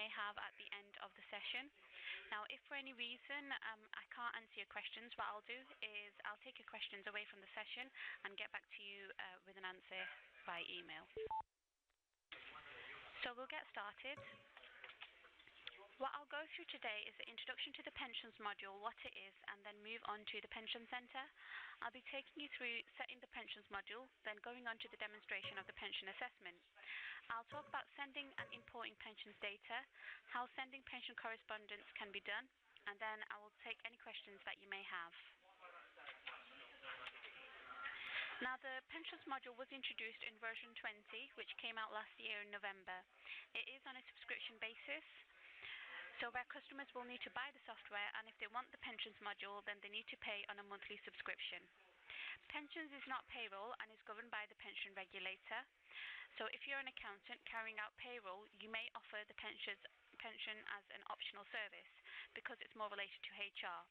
may have at the end of the session. Now, if for any reason I can't answer your questions, what I'll do is I'll take your questions away from the session and get back to you with an answer by email. So we'll get started. What I'll go through today is the introduction to the pensions module, what it is, and then move on to the pension centre. I'll be taking you through setting the pensions module, then going on to the demonstration of the pension assessment. I'll talk about sending and importing pensions data, how sending pension correspondence can be done, and then I will take any questions that you may have. Now, the pensions module was introduced in version 20, which came out last year in November. It is on a subscription basis, so where customers will need to buy the software, and if they want the pensions module, then they need to pay on a monthly subscription. Pensions is not payroll and is governed by the pension regulator. So if you're an accountant carrying out payroll, you may offer the pension as an optional service because it's more related to HR.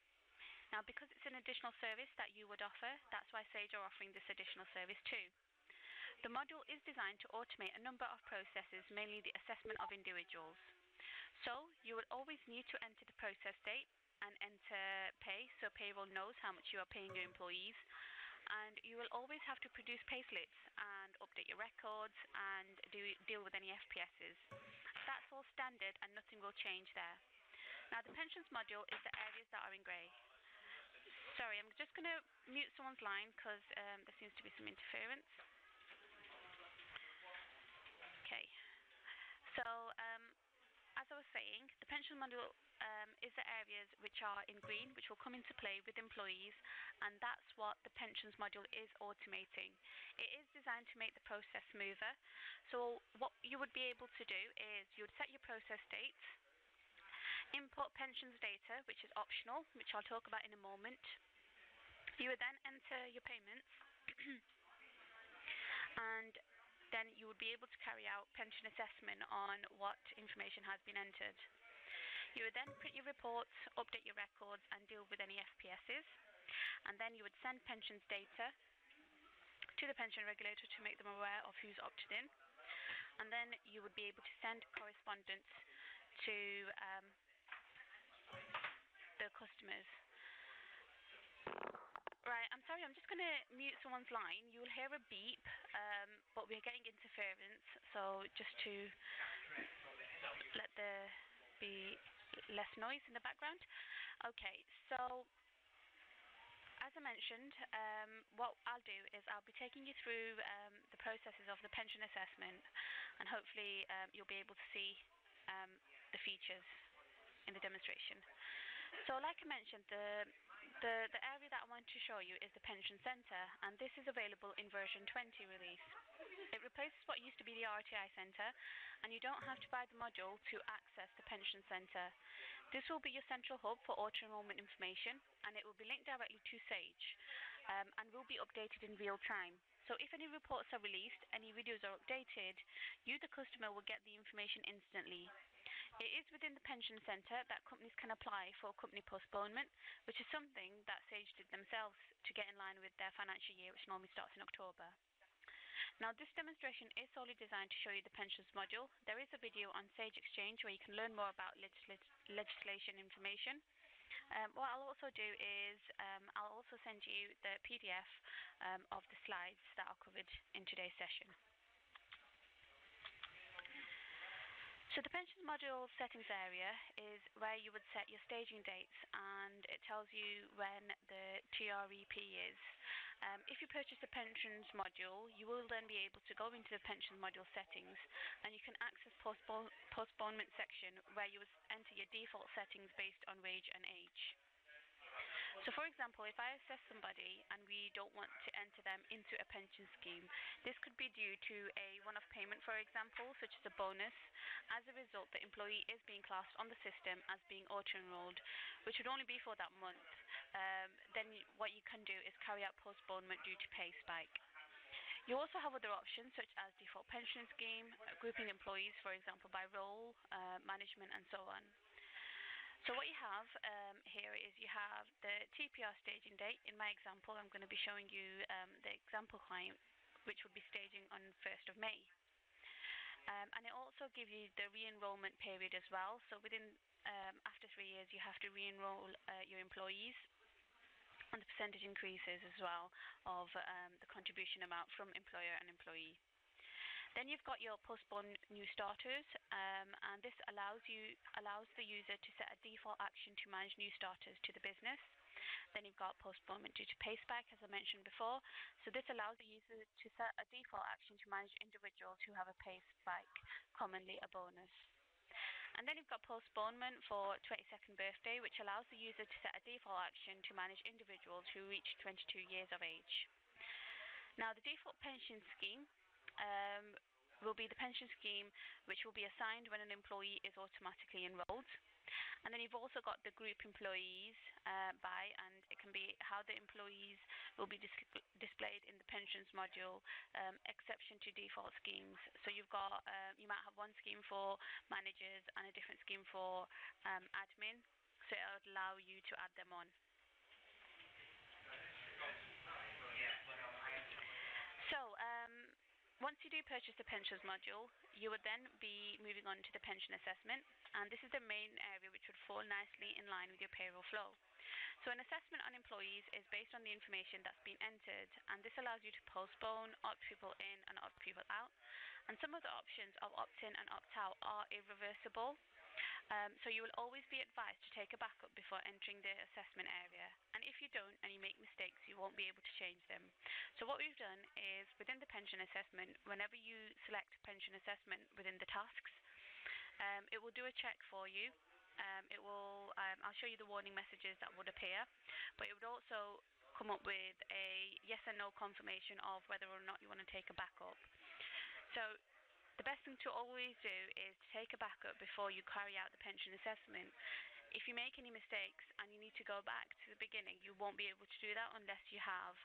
Now, because it's an additional service that you would offer, that's why Sage are offering this additional service too. The module is designed to automate a number of processes, mainly the assessment of individuals. So you will always need to enter the process date and enter pay, so payroll knows how much you are paying your employees. And you will always have to produce payslips and update your records and deal with any FPSs. That's all standard and nothing will change there. Now, the pensions module is the areas that are in grey. Sorry, I'm just going to mute someone's line because there seems to be some interference. Okay. So, as I was saying, the pension module is the areas which are in green, which will come into play with employees, and that's what the pensions module is automating. It is designed to make the process smoother. So what you would be able to do is you would set your process date, import pensions data, which is optional, which I'll talk about in a moment. You would then enter your payments and then you would be able to carry out pension assessment on what information has been entered. You would then print your reports, update your records, and deal with any FPSs. And then you would send pensions data to the pension regulator to make them aware of who's opted in. And then you would be able to send correspondence to the customers. Right, I'm sorry, I'm just going to mute someone's line. You'll hear a beep, but we're getting interference, so just to let there be less noise in the background. Okay, so as I mentioned, what I'll do is I'll be taking you through the processes of the pension assessment, and hopefully you'll be able to see the features in the demonstration. So like I mentioned, the area that I want to show you is the Pension Centre, and this is available in version 20 release. It replaces what used to be the RTI Centre, and you don't have to buy the module to access the Pension Centre. This will be your central hub for auto-enrolment information, and it will be linked directly to Sage, and will be updated in real time. So if any reports are released, any videos are updated, you, the customer, will get the information instantly. It is within the Pension Centre that companies can apply for company postponement, which is something that Sage did themselves to get in line with their financial year, which normally starts in October. Now, this demonstration is solely designed to show you the pensions module. There is a video on Sage Exchange where you can learn more about legislation information. What I'll also do is I'll also send you the PDF of the slides that are covered in today's session. So the pensions module settings area is where you would set your staging dates, and it tells you when the TREP is. If you purchase the pensions module, you will then be able to go into the pensions module settings, and you can access postponement section where you will enter your default settings based on wage and age. So for example, if I assess somebody and we don't want to enter them into a pension scheme, this could be due to a one-off payment, for example, such as a bonus. As a result, the employee is being classed on the system as being auto-enrolled, which would only be for that month. Then what you can do is carry out postponement due to pay spike. You also have other options such as default pension scheme, grouping employees, for example, by role, management, and so on. So what you have here is you have the TPR staging date. In my example, I'm going to be showing you the example client, which would be staging on 1st of May. And it also gives you the re-enrollment period as well. So within after 3 years, you have to re-enroll your employees, and the percentage increases as well of the contribution amount from employer and employee. Then you've got your postpone new starters, and this allows the user to set a default action to manage new starters to the business. Then you've got postponement due to pay spike, as I mentioned before. So this allows the user to set a default action to manage individuals who have a pay spike, commonly a bonus. And then you've got postponement for 22nd birthday, which allows the user to set a default action to manage individuals who reach 22 years of age. Now, the default pension scheme will be the pension scheme which will be assigned when an employee is automatically enrolled. And then you've also got the group employees by, and it can be how the employees will be displayed in the pensions module, exception to default schemes. So you've got, you might have one scheme for managers and a different scheme for admin, so it would allow you to add them on. So once you do purchase the pensions module, you would then be moving on to the pension assessment, and this is the main area which would fall nicely in line with your payroll flow. So an assessment on employees is based on the information that's been entered, and this allows you to postpone, opt people in and opt people out. And some of the options of opt-in and opt-out are irreversible. So you will always be advised to take a backup before entering the assessment area. And if you don't and you make mistakes, you won't be able to change them. So what we've done is, within the pension assessment, whenever you select pension assessment within the tasks, it will do a check for you. I'll show you the warning messages that would appear, but it would also come up with a yes and no confirmation of whether or not you want to take a backup. So the best thing to always do is to take a backup before you carry out the pension assessment. If you make any mistakes and you need to go back to the beginning, you won't be able to do that unless you have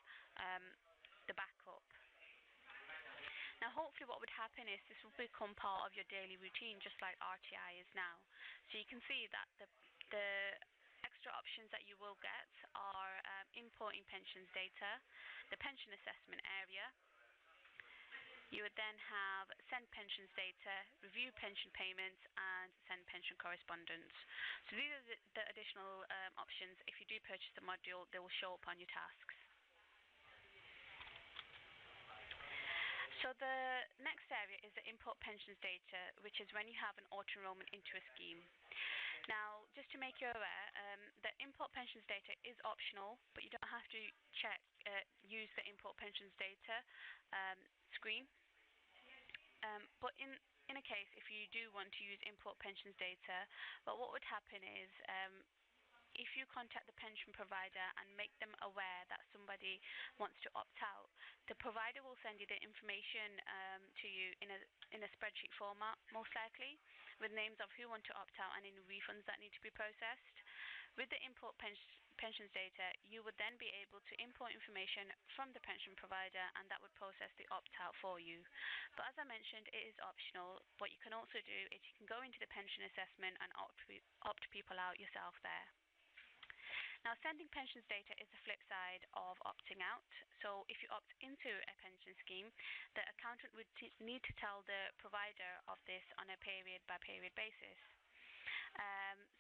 the backup. Now, hopefully what would happen is this will become part of your daily routine, just like RTI is now. So you can see that the extra options that you will get are importing pensions data, the pension assessment area. You would then have send pensions data, review pension payments, and send pension correspondence. So these are the additional options. If you do purchase the module, they will show up on your tasks. So the next area is the import pensions data, which is when you have an auto-enrollment into a scheme. Now, just to make you aware, the import pensions data is optional, but you don't have to use the import pensions data screen. But in a case, if you do want to use import pensions data, but what would happen is if you contact the pension provider and make them aware that somebody wants to opt out, the provider will send you the information to you in a spreadsheet format, most likely, with names of who want to opt out and any refunds that need to be processed. With the import pensions data, you would then be able to import information from the pension provider, and that would process the opt-out for you. But as I mentioned, it is optional. What you can also do is you can go into the pension assessment and opt people out yourself there. Now, sending pensions data is the flip side of opting out. So if you opt into a pension scheme, the accountant would need to tell the provider of this on a period-by-period basis.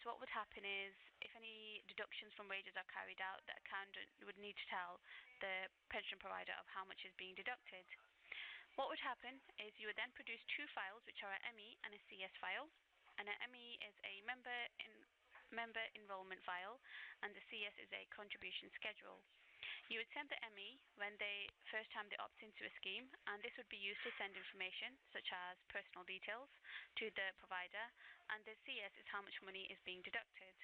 So what would happen is, if any deductions from wages are carried out, the accountant would need to tell the pension provider of how much is being deducted. What would happen is you would then produce two files, which are a ME and a CS file. And an ME is a member enrollment file, and the CS is a contribution schedule. You would send the ME when first time they opt into a scheme, and this would be used to send information such as personal details to the provider, and the CS is how much money is being deducted.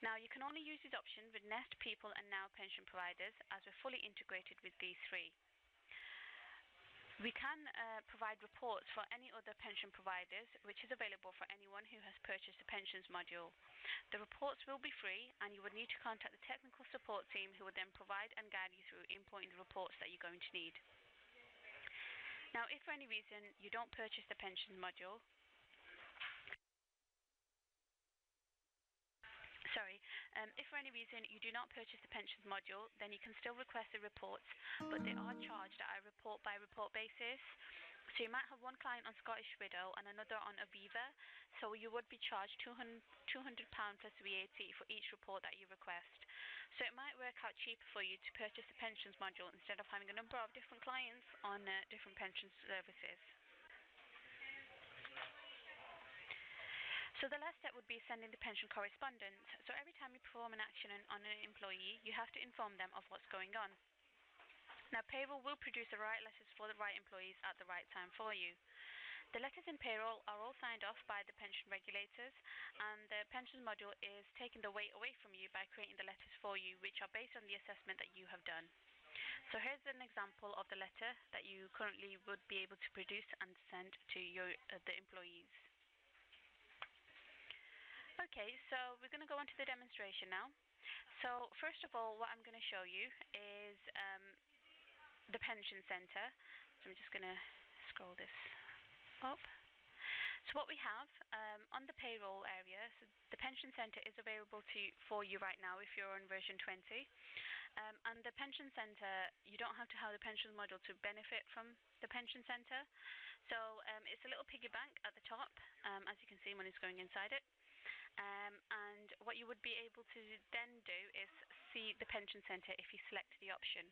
Now, you can only use these options with Nest, People, and Now pension providers, as we're fully integrated with these three. We can provide reports for any other pension providers, which is available for anyone who has purchased the pensions module. The reports will be free, and you would need to contact the technical support team, who will then provide and guide you through importing the reports that you're going to need. Now, if for any reason you don't purchase the pensions module, if for any reason you do not purchase the pensions module, then you can still request the reports, but they are charged at a report-by-report basis. So you might have one client on Scottish Widow and another on Aviva, so you would be charged £200 plus VAT for each report that you request. So it might work out cheaper for you to purchase the pensions module instead of having a number of different clients on different pension services. So the last step would be sending the pension correspondence. So every time you perform an action on an employee, you have to inform them of what's going on. Now, Payroll will produce the right letters for the right employees at the right time for you. The letters in Payroll are all signed off by the pension regulators, and the pensions module is taking the weight away from you by creating the letters for you, which are based on the assessment that you have done. So here's an example of the letter that you currently would be able to produce and send to the employees. Okay, so we're going to go on to the demonstration now. So first of all, what I'm going to show you is the pension centre. So I'm just going to scroll this up. So what we have on the payroll area, so the pension centre is available for you right now if you're on version 20. And the pension centre, you don't have to have the pension module to benefit from the pension centre. So it's a little piggy bank at the top, as you can see when it's going inside it. And what you would be able to then do is see the pension centre if you select the option.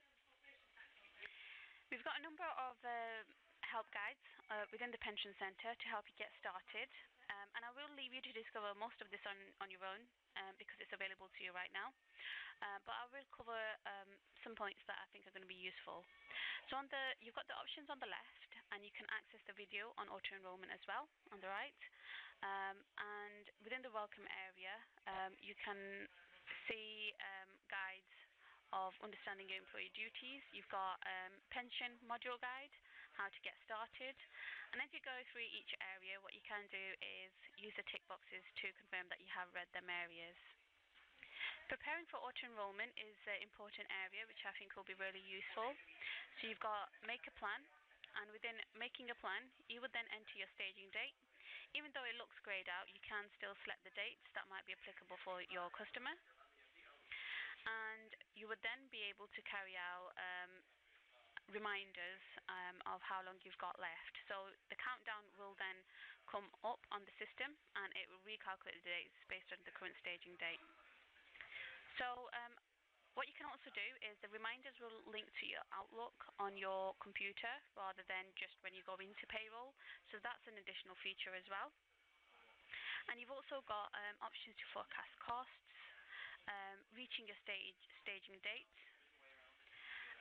We've got a number of help guides within the pension centre to help you get started, and I will leave you to discover most of this on your own because it's available to you right now, but I will cover some points that I think are going to be useful. So you've got the options on the left, and you can access the video on auto-enrollment as well on the right, and within the welcome area you can see guides of understanding your employee duties. You've got pension module guide, how to get started, and as you go through each area, what you can do is use the tick boxes to confirm that you have read them areas. Preparing for auto-enrollment is an important area which I think will be really useful. So you've got make a plan, and within making a plan you would then enter your staging date. Even though it looks greyed out, you can still select the dates that might be applicable for your customer. And you would then be able to carry out reminders of how long you've got left. So the countdown will then come up on the system, and it will recalculate the dates based on the current staging date. So what you can also do is the reminders will link to your Outlook on your computer rather than just when you go into Payroll. So that's an additional feature as well. And you've also got options to forecast costs, reaching your staging dates,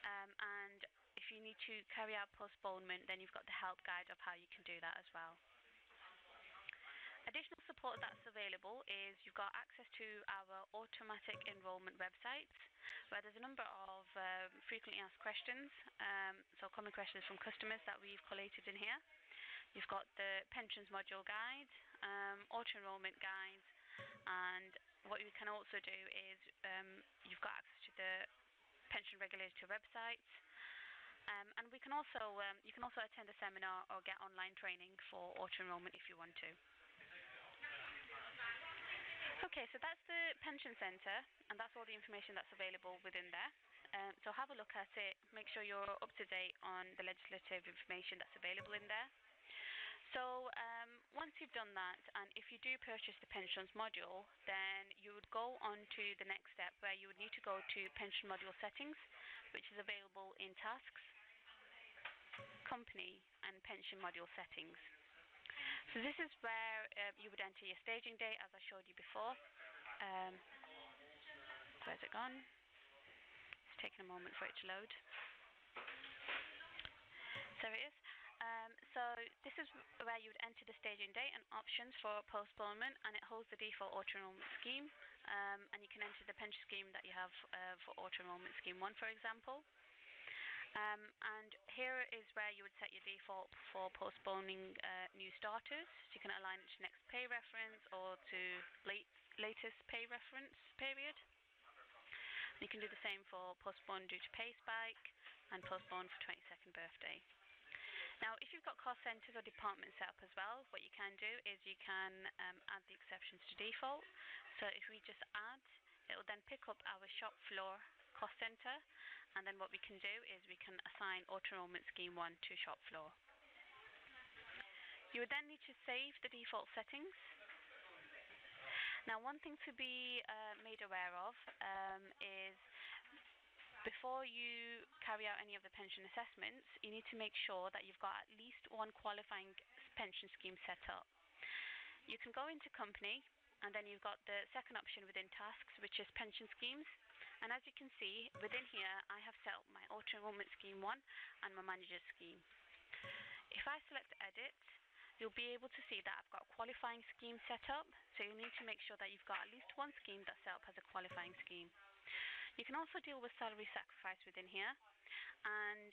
and if you need to carry out postponement, then you've got the help guide of how you can do that as well. Additional support that's available is you've got access to our automatic enrolment websites, where there's a number of frequently asked questions, so common questions from customers that we've collated in here. You've got the pensions module guide, auto-enrolment guides, and what you can also do is you've got access to the pension regulator websites, and you can also attend a seminar or get online training for auto-enrolment if you want to. Okay, so that's the pension centre, and that's all the information that's available within there. So have a look at it, make sure you're up to date on the legislative information that's available in there. So once you've done that, and if you do purchase the pensions module, then you would go on to the next step, where you would need to go to pension module settings, which is available in tasks, company, and pension module settings. So this is where you would enter your staging date, as I showed you before. Where's it gone? It's taking a moment for it to load. So it is. So this is where you would enter the staging date and options for postponement, and it holds the default auto-enrollment scheme, and you can enter the pension scheme that you have for auto-enrollment scheme 1, for example. And here is where you would set your default for postponing new starters. So you can align it to next pay reference or to latest pay reference period. You can do the same for postpone due to pay spike and postpone for 22nd birthday. Now, if you've got cost centres or departments set up as well, what you can do is you can add the exceptions to default. So if we just add, it will then pick up our shop floor cost centre, and then what we can do is we can assign auto-enrolment scheme 1 to shop floor. You would then need to save the default settings. Now, one thing to be made aware of is before you carry out any of the pension assessments, you need to make sure that you've got at least one qualifying pension scheme set up. You can go into company, and then you've got the second option within tasks, which is pension schemes. And as you can see, within here, I have set up my auto-enrollment scheme 1 and my manager's scheme. If I select edit, you'll be able to see that I've got a qualifying scheme set up. So you need to make sure that you've got at least one scheme that's set up as a qualifying scheme. You can also deal with salary sacrifice within here, and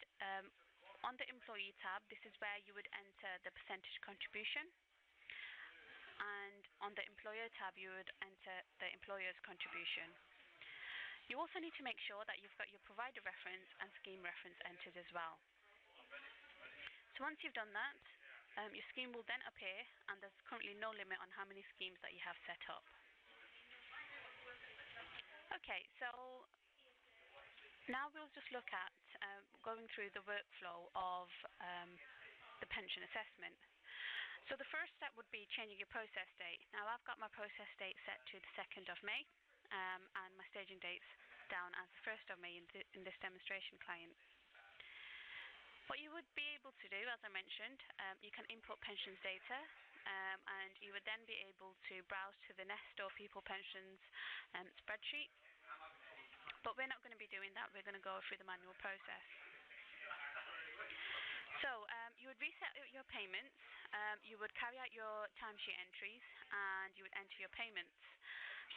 on the employee tab, this is where you would enter the percentage contribution, and on the employer tab you would enter the employer's contribution. You also need to make sure that you've got your provider reference and scheme reference entered as well. So once you've done that, your scheme will then appear, and there's currently no limit on how many schemes that you have set up. Okay, so now we'll just look at going through the workflow of the pension assessment. So the first step would be changing your process date. Now I've got my process date set to the 2nd of May, and my staging dates down as the 1st of May in this demonstration client. What you would be able to do, as I mentioned, you can input pensions data, and you would then be able to browse to the Nest or People Pensions spreadsheet. But we're not going to be doing that. We're going to go through the manual process. So you would reset your payments, you would carry out your timesheet entries, and you would enter your payments.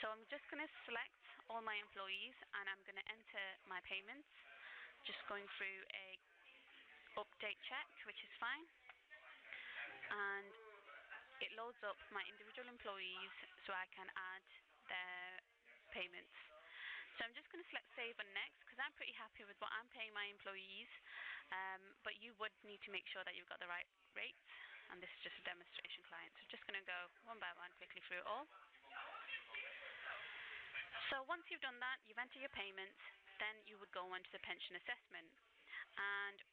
So I'm just going to select all my employees, and I'm going to enter my payments. Just going through a update check, which is fine, and it loads up my individual employees so I can add their payments. So I'm just going to select save and next, because I'm pretty happy with what I'm paying my employees, but you would need to make sure that you've got the right rates, and this is just a demonstration client. So I'm just going to go one by one quickly through it all. So once you've done that, you've entered your payments, then you would go on to the pension assessment, and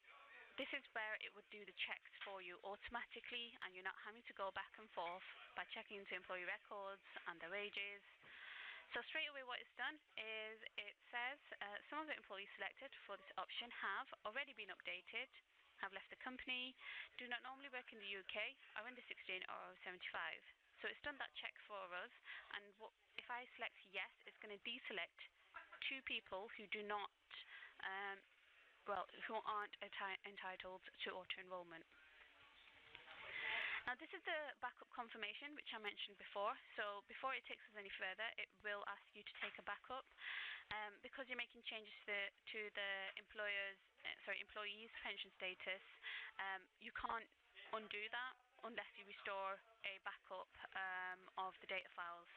this is where it would do the checks for you automatically, and you're not having to go back and forth by checking into employee records and their wages. So straight away what it's done is it says some of the employees selected for this option have already been updated, have left the company, do not normally work in the UK, are under 16 or 75. So it's done that check for us, and if I select yes, it's going to deselect 2 people who do not, who aren't entitled to auto-enrollment. Now this is the backup confirmation which I mentioned before. So before it takes us any further, it will ask you to take a backup. Because you're making changes to the employee's pension status, you can't undo that unless you restore a backup of the data files.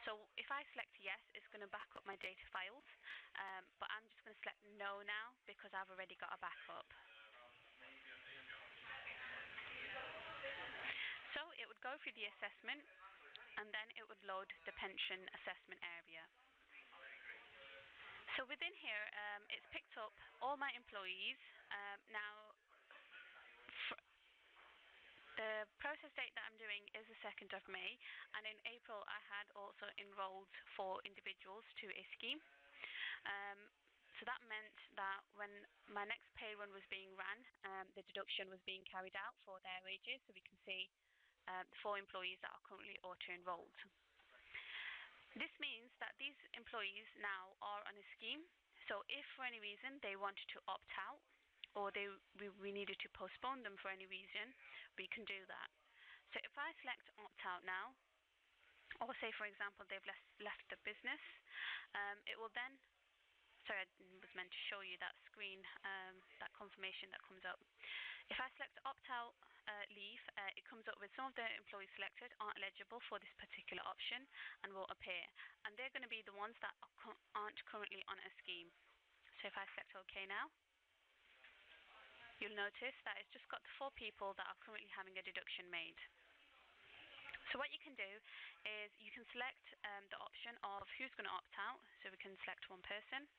So if I select yes, it's going to back up my data files, but I'm just going to select no now because I've already got a backup. So it would go through the assessment, and then it would load the pension assessment area. So within here, it's picked up all my employees. Now, the process date that I'm doing is the 2nd of May, and in April I had also enrolled 4 individuals to a scheme. So that meant that when my next pay run was being ran, the deduction was being carried out for their wages, so we can see the 4 employees that are currently auto-enrolled. This means that these employees now are on a scheme, so if for any reason they wanted to opt out, or we needed to postpone them for any reason, we can do that. So if I select opt out now, or say for example they've left the business, it will then, sorry, I was meant to show you that screen, that confirmation that comes up. If I select opt out leave, it comes up with some of the employees selected aren't eligible for this particular option and will appear, and they're going to be the ones that aren't currently on a scheme. So if I select OK now, you'll notice that it's just got the 4 people that are currently having a deduction made. So what you can do is you can select the option of who's going to opt out, so we can select one person.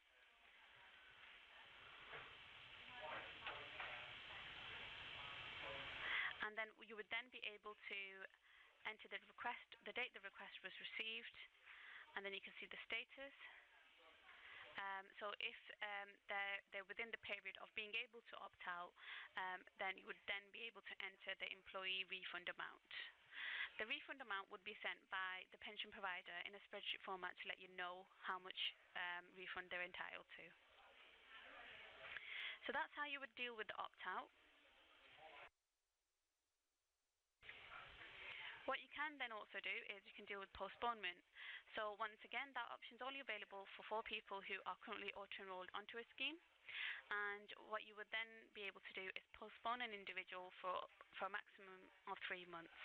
And then you would then be able to enter the request, the date the request was received, and then you can see the status. So if they're within the period of being able to opt out, then you would then be able to enter the employee refund amount. The refund amount would be sent by the pension provider in a spreadsheet format to let you know how much refund they're entitled to. So that's how you would deal with the opt-out. What you can then also do is you can deal with postponement. So once again, that option is only available for people who are currently auto-enrolled onto a scheme. And what you would then be able to do is postpone an individual for a maximum of 3 months.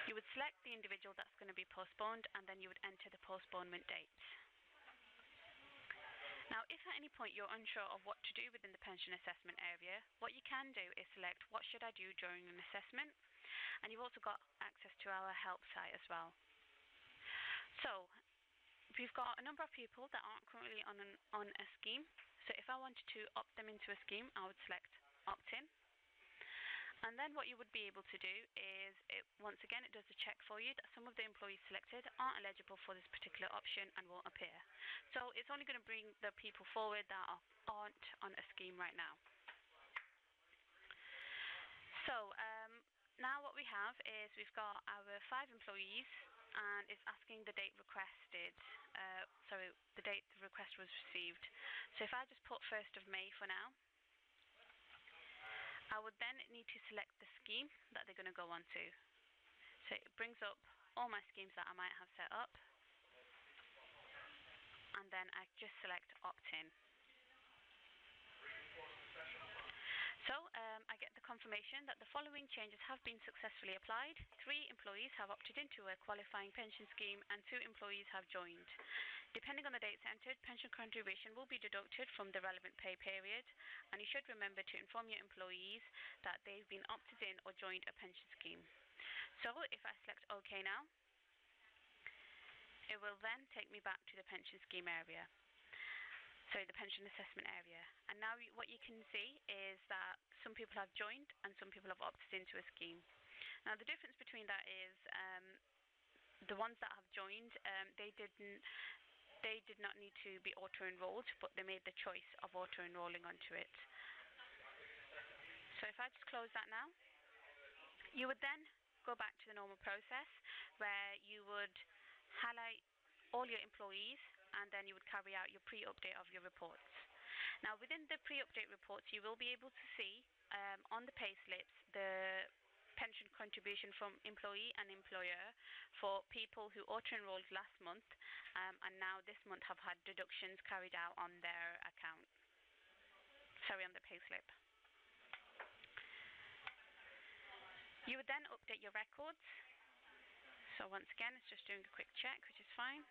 You would select the individual that's going to be postponed, and then you would enter the postponement date. Now, if at any point you're unsure of what to do within the pension assessment area, what you can do is select what should I do during an assessment, and you've also got access to our help site as well. So we've got a number of people that aren't currently on a scheme. So if I wanted to opt them into a scheme, I would select opt-in. And then what you would be able to do is, once again, it does a check for you that some of the employees selected aren't eligible for this particular option and won't appear. So it's only going to bring the people forward that aren't on a scheme right now. So now what we have is we've got our 5 employees, and it's asking the date requested, the date the request was received. So if I just put 1st of May for now, I would then need to select the scheme that they're going to go on to. So it brings up all my schemes that I might have set up, and then I just select opt-in. So I get the confirmation that the following changes have been successfully applied. 3 employees have opted into a qualifying pension scheme, and 2 employees have joined. Depending on the dates entered, pension contribution will be deducted from the relevant pay period, and you should remember to inform your employees that they've been opted in or joined a pension scheme. So if I select OK now, it will then take me back to the pension scheme area. So the pension assessment area. And now what you can see is that some people have joined and some people have opted into a scheme. Now the difference between that is the ones that have joined, they did not need to be auto-enrolled, but they made the choice of auto-enrolling onto it. So if I just close that now, you would then go back to the normal process where you would highlight all your employees, and then you would carry out your pre-update of your reports. Now within the pre-update reports, you will be able to see on the pay slips the pension contribution from employee and employer for people who auto-enrolled last month and now this month have had deductions carried out on their account. On the pay slip. You would then update your records. So once again, it's just doing a quick check, which is fine.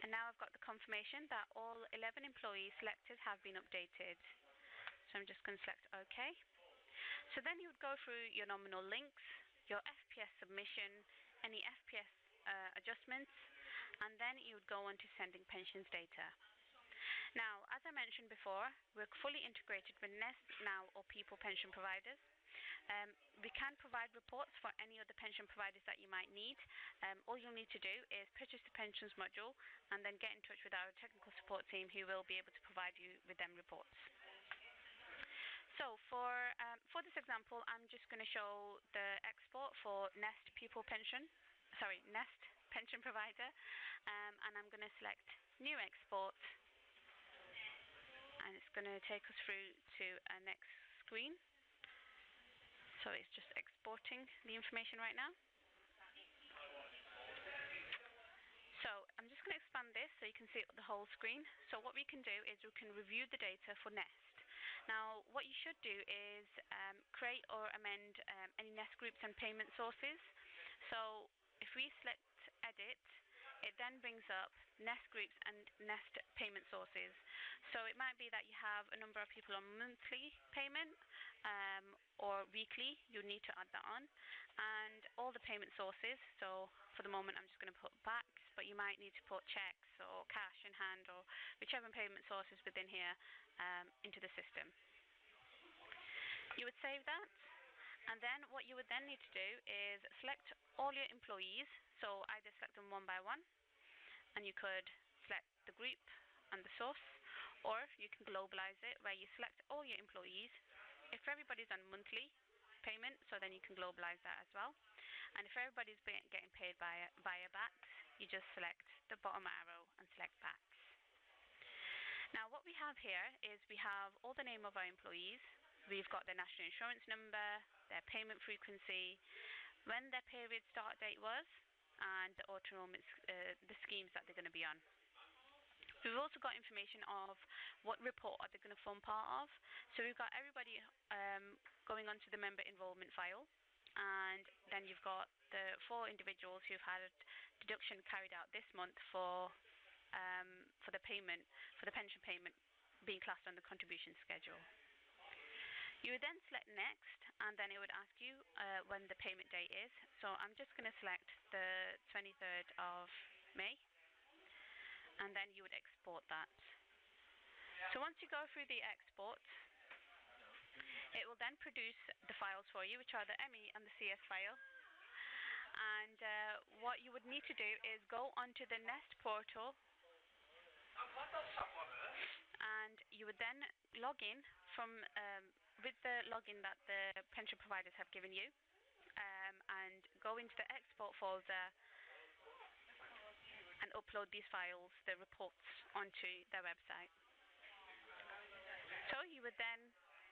And now I've got the confirmation that all 11 employees selected have been updated. So I'm just going to select OK. So then you would go through your nominal links, your FPS submission, any FPS adjustments, and then you would go on to sending pensions data. Now, as I mentioned before, we're fully integrated with Nest, Now, or People pension providers. We can provide reports for any other pension providers that you might need. All you'll need to do is purchase the pensions module and then get in touch with our technical support team who will be able to provide you with them reports. So for this example, I'm just going to show the export for Nest Pension Provider, and I'm going to select New Export, and it's going to take us through to a next screen. So it's just exporting the information right now. So I'm just going to expand this so you can see the whole screen. So what we can do is we can review the data for Nest. Now what you should do is create or amend any Nest groups and payment sources. So if we select Edit, it then brings up Nest groups and Nest payment sources. So it might be that you have a number of people on monthly payment or weekly. You need to add that on, and all the payment sources. So for the moment, I'm just going to put backs, but you might need to put checks or cash in hand or whichever payment source is within here into the system. You would save that, and then what you would then need to do is select all your employees. So either select them one by one, and you could select the group and the source, or you can globalize it where you select all your employees. If everybody's on monthly payment, so then you can globalize that as well. And if everybody's getting paid via BACS, you just select the bottom arrow and select BACS. Now what we have here is we have all the name of our employees. We've got their national insurance number, their payment frequency, when their period start date was, and the auto-enrollment, the schemes that they're going to be on. We've also got information of what report are they going to form part of. So we've got everybody going onto the member enrollment file, and then you've got the 4 individuals who've had a deduction carried out this month for the payment, for the pension payment being classed on the contribution schedule. You would then select next, and then it would ask you when the payment date is. So I'm just going to select the 23rd of May, and then you would export that. So once you go through the export, it will then produce the files for you, which are the ME and the CS file. And what you would need to do is go onto the Nest portal, and you would then log in from with the login that the pension providers have given you, and go into the export folder and upload these files, the reports, onto their website. So you would then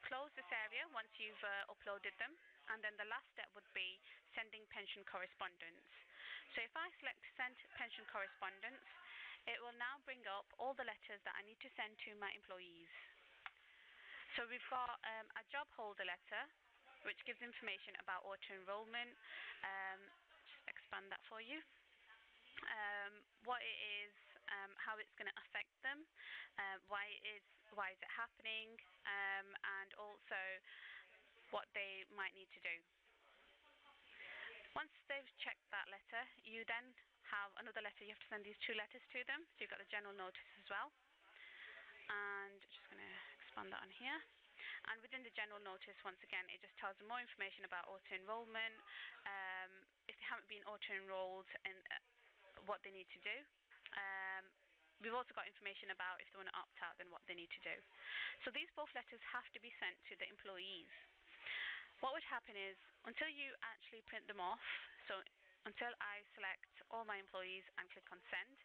close this area once you've uploaded them, and then the last step would be sending pension correspondence. So if I select send pension correspondence, it will now bring up all the letters that I need to send to my employees. So we've got a job holder letter, which gives information about auto-enrollment. Just expand that for you. What it is, how it's going to affect them, why is it happening, and also what they might need to do. Once they've checked that letter, you then have another letter. You have to send these 2 letters to them. So you've got the general notice as well. And just going to expand that on here. And within the general notice, once again, it just tells them more information about auto-enrollment, if they haven't been auto-enrolled, and what they need to do. We've also got information about if they want to opt out, then what they need to do. So these both letters have to be sent to the employees. What would happen is, until you actually print them off, so until I select all my employees and click on send,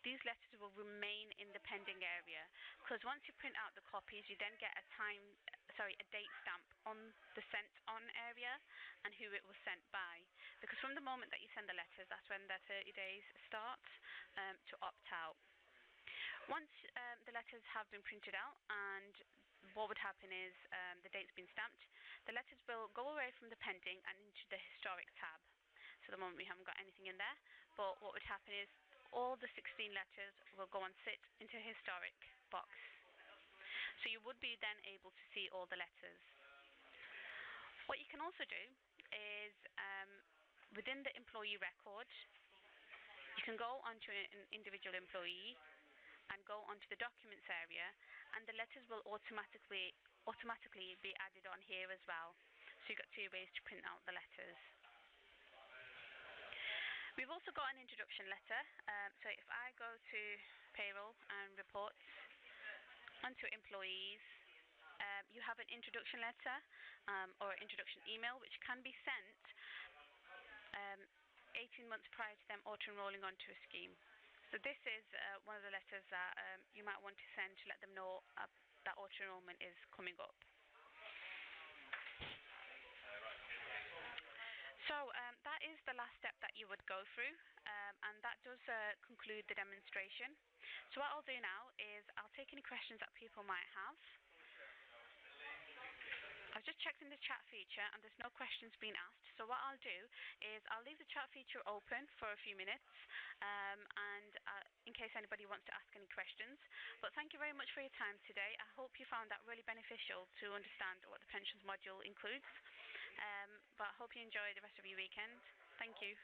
these letters will remain in the pending area. Because once you print out the copies, you then get a date stamp on the sent on area and who it was sent by. Because from the moment that you send the letters, that's when their 30 days start to opt out. Once the letters have been printed out, and what would happen is the date's been stamped, the letters will go away from the pending and into the historic tab. So at the moment we haven't got anything in there, but what would happen is all the 16 letters will go and sit into a historic box. So you would be then able to see all the letters. What you can also do is within the employee record, you can go onto an individual employee and go onto the documents area, and the letters will automatically be added on here as well. So you've got 2 ways to print out the letters. We've also got an introduction letter. So if I go to Payroll and Reports, onto Employees, you have an introduction letter or introduction email, which can be sent 18 months prior to them auto-enrolling onto a scheme. So this is one of the letters that you might want to send to let them know that auto-enrolment is coming up. So that is the last step that you would go through, and that does conclude the demonstration. So what I'll do now is I'll take any questions that people might have. I've just checked in the chat feature and there's no questions being asked. So what I'll do is I'll leave the chat feature open for a few minutes in case anybody wants to ask any questions. But thank you very much for your time today. I hope you found that really beneficial to understand what the pensions module includes. But I hope you enjoy the rest of your weekend. Thank you.